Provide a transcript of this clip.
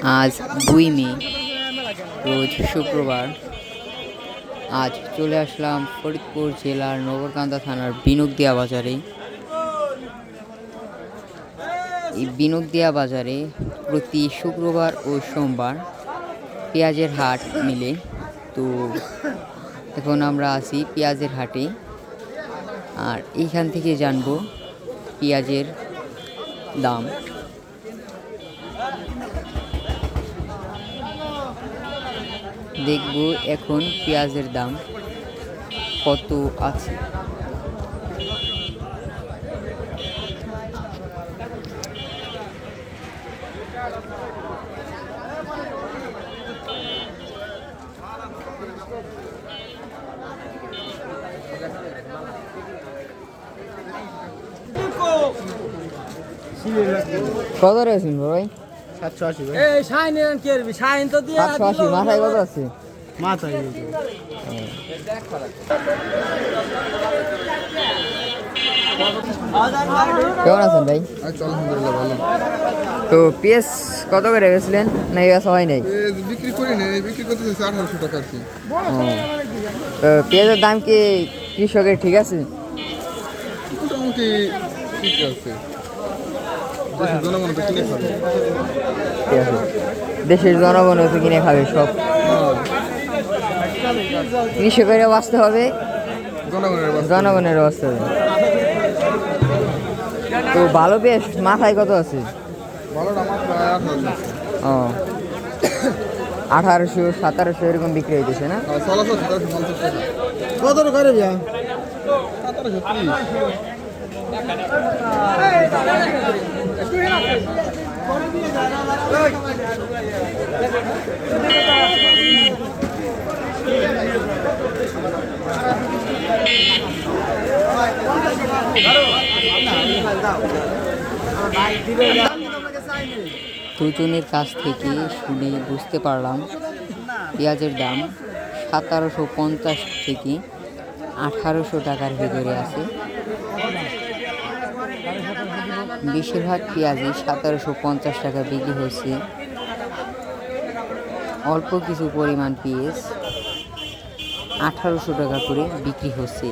আজ 2 মে, রোজ শুক্রবার। আজ চলে আসলাম ফরিদপুর জেলার নগরকান্দা থানার বিনুকদিয়া বাজারে। এই বিনুকদিয়া বাজারে প্রতি শুক্রবার ও সোমবার পেঁয়াজের হাট মিলে। তো এখন আমরা আছি পেঁয়াজের হাটে, আর এইখান থেকে জানবো পেঁয়াজের দাম। দেখব এখন পেঁয়াজের দাম কত আছে। কত রয়েছেন ভাই? 780 ভাই। এই শাইন এর কি করবি? শাইন তো দিয়ে 780। মাথায় কত আছে? মাথায় কেমন আছেন ভাই? আচ্ছা, আলহামদুলিল্লাহ ভালো। তো পেঁয়াজ কত করে গেছিলেন? না এই বেচা হয় নাই? বিক্রি করি না, বিক্রি করতেছে 1800 টাকা আর কি। তো পেঁয়াজের দাম কি কৃষকের ঠিক আছে? মোটামুটি ঠিক আছে। দেশের জনগণ তো কিনে খাবে। ঠিক আছে, দেশের জনগণ তো কিনে খাবে সব। কৃষকেরও বাঁচতে হবে, জনগণের বাঁচতে হবে। তো ভালো পেঁয়াজ মাথায় কত আছে? ভালোটা মাত্র 1800 আছে। ও 1800 1700 এরকম বিক্রি হইতেছে না? আর চলা 1750 টাকা। কত করে বিয়া? 1730। দুজনের কাছ থেকে শুনে বুঝতে পারলাম পেঁয়াজের দাম 1750 থেকে 1800 টাকার ভেতরে আছে। বেশিরভাগ পেঁয়াজই 1750 টাকা বিক্রি হচ্ছে। অল্প কিছু পরিমাণ পেঁয়াজ 1800 টাকা করে বিক্রি হচ্ছে।